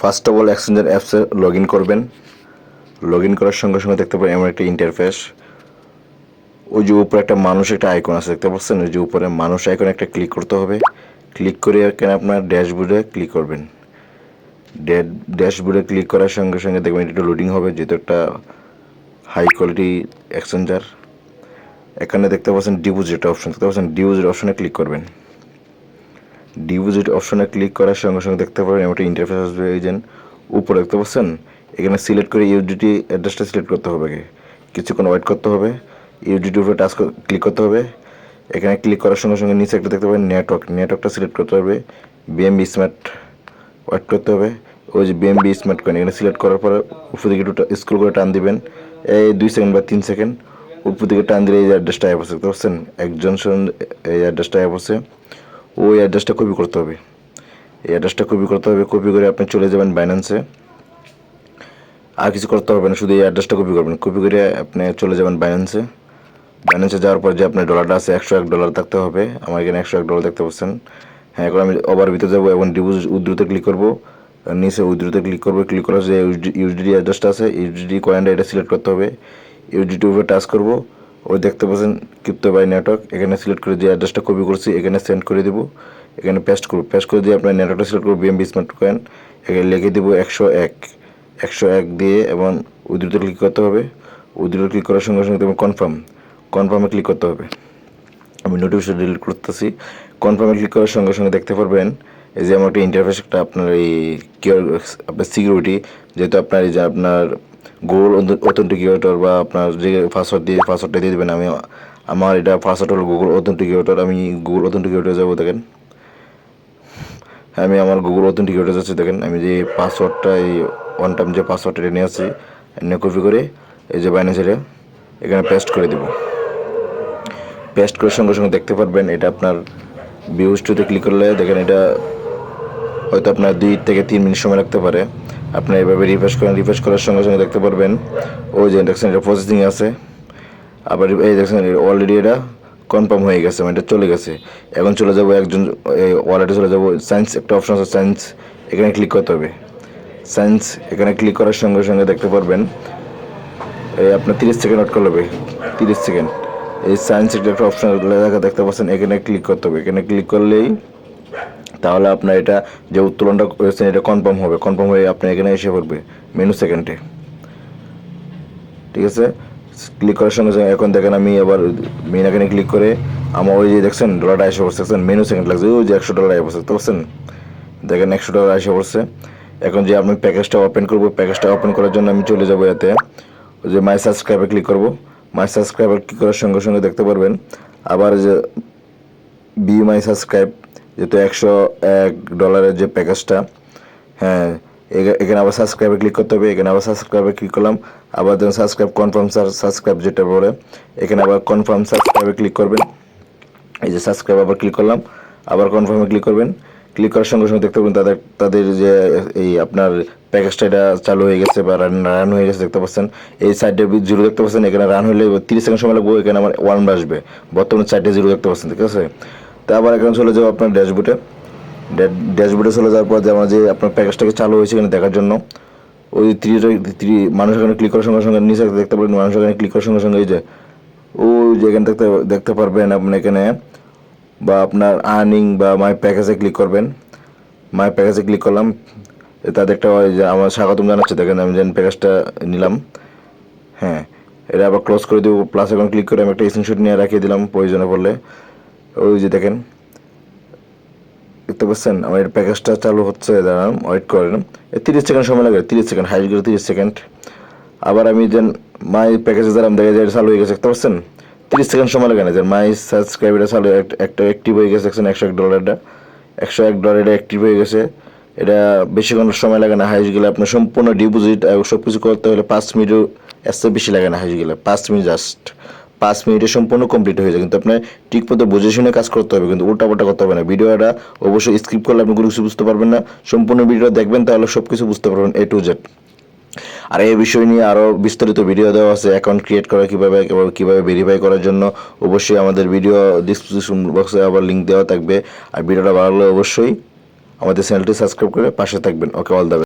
First of all exchanger অ্যাপসে log in করবেন। Log in করার সঙ্গে সঙ্গে দেখতে পাবেন এমন একটা ইন্টারফেস। ওই যে উপরে একটা মানুষ একটা আইকন আছে দেখতে পাচ্ছেন, ওই যে উপরে মানুষ আইকন একটা ক্লিক করতে হবে। ক্লিক করে এখানে আপনার ড্যাশবোর্ডে ক্লিক করবেন। ড্যাশবোর্ডে ক্লিক করার সঙ্গে সঙ্গে দেখবেন এটা লোডিং হবে, যেহেতু একটা হাই কোয়ালিটি এক্সচেঞ্জার। এখানে দেখতে পাচ্ছেন ডিপোজিট অপশন, দেখতে পাচ্ছেন ডিপোজিট অপশনে ক্লিক করবেন। ডিপোজিট অপশনে ক্লিক করার সঙ্গে সঙ্গে দেখতে পাবেন একটা ইন্টারফেস আসবে। এই যে উপরে দেখতে পাচ্ছেন, এখানে সিলেক্ট করে ইউডিটি অ্যাড্রেসটা সিলেক্ট করতে হবে। কিছুক্ষণ ওয়েট করতে হবে। ইউডিটির উপরে টাচ ক্লিক করতে হবে। এখানে ক্লিক করার সঙ্গে সঙ্গে নিচে একটা দেখতে পাবেন নেটওয়ার্কটা সিলেক্ট করতে হবে। বিএমবি স্মার্ট ওয়েট করতে হবে। ওই যে বিএমবি স্মার্ট কয়েন এখানে সিলেক্ট করার পরে উপর দিকে একটু স্ক্রল করে টান দিবেন, এই 2 সেকেন্ড বা 3 সেকেন্ড। উপর দিকে টান দিলে এই অ্যাড্রেসটা অ্যাপ আছে দেখতে পাচ্ছেন, একজন এই অ্যাড্রেসটা অ্যাপ আছে। ওই অ্যাড্রেসটা কপি করতে হবে। এই অ্যাড্রেসটা কপি করতে হবে। কপি করে আপনি চলে যাবেন বাইন্যান্সে। আর কিছু করতে হবে না, শুধু এই অ্যাড্রেসটা কপি করবেন। কপি করে আপনি চলে যাবেন বাইন্যান্সে। বাইন্যান্সে যাওয়ার পর যে আপনার ডলারটা আছে $101 থাকতে হবে। আমার এখানে $101 দেখতে পাচ্ছেন। হ্যাঁ, এখন আমি ওভার ভিতরে যাবো এবং ডিপোজিট উইথড্রোতে ক্লিক করবো। নিচে উইথড্রোতে ক্লিক করবো। ক্লিক করার যে ইউডিডি অ্যাড্রেসটা আছে, ইউডিডি কয়েনটা এটা সিলেক্ট করতে হবে। ইউডিটি উপরে টাচ করবো। ওই দেখতে পাচ্ছেন ক্রিপ্টো বাই নেটওয়ার্ক, এখানে সিলেক্ট করে যে অ্যাড্রেসটা কপি করছি এখানে সেন্ড করে দেবো। এখানে পেস্ট করবো। পেস্ট করে দিয়ে আপনার নেটওয়ার্কটা সিলেক্ট করবো, বিএমবি স্মার্ট কয়েন। এখানে লিখে দেবো 101 দিয়ে এবং উইথড্রোতে ক্লিক করতে হবে। উইথড্রোতে ক্লিক করার সঙ্গে সঙ্গে দেখবেন কনফার্মে ক্লিক করতে হবে। আমি নোটিফিকেশন ডিলিট করতেছি। কনফার্মে ক্লিক করার সঙ্গে সঙ্গে দেখতে পারবেন এই যে আমার একটা ইন্টারফেস, একটা আপনার এই আপনার সিকিউরিটি, যেহেতু আপনার এই যে আপনার গুগল অথেন্টিকেটর বা আপনার যে পাসওয়ার্ডটা দিয়ে দেবেন। আমার এটা পাসওয়ার্ড হলো গুগল অথেন্টিকেটর। আমি গুগল অথেন্টিকেটরে যাবো। দেখেন আমি আমার গুগল অথেন্টিকেটরে যাচ্ছি। দেখেন আমি যে পাসওয়ার্ডটা এই ওয়ান টাইম যে পাসওয়ার্ডটা নিয়ে আসছি, এনে কপি করে এই যে বাইন্যান্সে এখানে পেস্ট করে দেবো। পেস্ট করার সঙ্গে সঙ্গে দেখতে পারবেন এটা আপনার ভিউজটিতে ক্লিক করলে দেখেন এটা হয়তো আপনার 2 থেকে 3 মিনিট সময় লাগতে পারে। আপনি এভাবে রিফ্রেশ করেন। রিফ্রেশ করার সঙ্গে সঙ্গে দেখতে পারবেন ওই যে দেখছেন এটা প্রসেসিং আছে। আবার এই দেখছেন অলরেডি এটা কনফার্ম হয়ে গেছে, এটা চলে গেছে। এখন চলে যাবো একজন ওয়ালেটে চলে যাবো। সায়েন্স একটা অপশন আছে, সায়েন্স এখানে ক্লিক করতে হবে। সায়েন্স এখানে ক্লিক করার সঙ্গে সঙ্গে দেখতে পারবেন এই আপনার 30 সেকেন্ড ওয়েট করতে হবে। 30 সেকেন্ড। এই সায়েন্স একটা অপশন লেখা দেখতে পাচ্ছেন, এখানে ক্লিক করতে হবে। এখানে ক্লিক করলেই তাহলে আপনার এটা যে উত্তোলনটা করেছেন এটা কনফার্ম হবে। কনফার্ম হয়ে আপনার এখানে এসে পড়বে মেনু সেকেন্ডে। ঠিক আছে, ক্লিক করার সঙ্গে সঙ্গে এখন দেখেন আমি আবার মেন এখানে ক্লিক করে আমার ওই যে দেখছেন ডলারটা এসে পড়ছে। দেখছেন মেনু সেকেন্ড লাগছে, ওই যে $100 এসে পড়ছে। দেখতে পাচ্ছেন, দেখেন $100 এসে পড়ছে। এখন যে আমি প্যাকেজটা ওপেন করবো, প্যাকেজটা ওপেন করার জন্য আমি চলে যাবো এতে, ওই যে মাই সাবস্ক্রাইবে ক্লিক করবো। মাই সাবস্ক্রাইবার ক্লিক করার সঙ্গে সঙ্গে দেখতে পারবেন আবার যে বি মাই সাবস্ক্রাইব, যেহেতু $101 যে প্যাকেজটা। হ্যাঁ, এখানে আবার সাবস্ক্রাইবে ক্লিক করতে হবে। এখানে আবার সাবস্ক্রাইবে ক্লিক করলাম। আবার যখন সাবস্ক্রাইব কনফার্ম সাবস্ক্রাইব যেটা বলে, এখানে আবার কনফার্ম সাবস্ক্রাইবে ক্লিক করবেন। এই যে সাবস্ক্রাইব আবার ক্লিক করলাম, আবার কনফার্মে ক্লিক করবেন। ক্লিক করার সঙ্গে সঙ্গে দেখতে পাবেন তাদের যে এই আপনার প্যাকেজটা এটা চালু হয়ে গেছে বা রান হয়ে গেছে। দেখতে পাচ্ছেন এই সাইডে 0 দেখতে পাচ্ছেন। এখানে রান হলে 30 সেকেন্ড সময় লাগবে। এখানে আমার 1 আসবে। বর্তমানে সাইডে 0 দেখতে পাচ্ছেন। ঠিক আছে, তো আবার এখানে চলে যাবো আপনার ড্যাশবোর্ডে চলে যাওয়ার পর যে আমার যে আপনার প্যাকেজটাকে চালু হয়েছে এখানে দেখার জন্য ওই 3 মানুষ এখানে ক্লিক করার সঙ্গে সঙ্গে নিচে দেখতে পারেন মানুষ এখানে ক্লিক করার সঙ্গে সঙ্গে এই যে ওই যে এখানে দেখতে পারবেন আপনি এখানে বা আপনার আর্নিং বা মাই প্যাকেজে ক্লিক করবেন। মাই প্যাকেজে ক্লিক করলাম, তাদের একটা ওই যে আমার স্বাগতম জানাচ্ছে। দেখেন আমি যেন প্যাকেজটা নিলাম। হ্যাঁ, এটা আবার ক্লোজ করে দেবো। প্লাস এখন ক্লিক করে আমি একটা স্ক্রিনশট নিয়ে রাখিয়ে দিলাম প্রয়োজনে পড়লে। ওই যে দেখেন দেখতে পাচ্ছেন আমার এই প্যাকেজটা চালু হচ্ছে। দাঁড়ান, ওয়েট করেন। 30 সেকেন্ড সময় লাগে, 30 সেকেন্ড, হাইস্ট গেলে 30 সেকেন্ড। আবার আমি যেন মাই প্যাকেজে যারা দেখা যায় চালু হয়ে গেছে। দেখতে পাচ্ছেন 30 সেকেন্ড সময় লাগে না, যে মাই সাবস্ক্রাইবারটা চালু একটা অ্যাক্টিভ হয়ে গেছে। দেখছেন $101 $101 অ্যাক্টিভ হয়ে গেছে। এটা বেশিক্ষণ সময় লাগে না। হাইস্ট গেলে আপনার সম্পূর্ণ ডিপোজিট সব কিছু করতে হলে 5 মিনিটও এর চেয়ে বেশি লাগে না। হাইস্ট গেলে 5 মিনিট, জাস্ট 5 মিনিটে সম্পূর্ণ কমপ্লিট হয়ে যায়। কিন্তু আপনার ঠিক মতো বুঝে শুনে কাজ করতে হবে, কিন্তু উল্টাপাল্টা করতে হবে না। ভিডিওটা অবশ্যই স্কিপ করলে আপনি কোনো কিছু বুঝতে পারবেন না। সম্পূর্ণ ভিডিও দেখবেন, তাহলে সব কিছু বুঝতে পারবেন A to Z। আর এই বিষয় নিয়ে আরও বিস্তারিত ভিডিও দেওয়া আছে, অ্যাকাউন্ট ক্রিয়েট করা কীভাবে ভেরিফাই করার জন্য। অবশ্যই আমাদের ভিডিও ডিসক্রিপশন বক্সে আবার লিঙ্ক দেওয়া থাকবে। আর ভিডিওটা ভালো লাগলে অবশ্যই আমাদের চ্যানেলটি সাবস্ক্রাইব করে পাশে থাকবেন। ওকে, অল দ্য বেস্ট।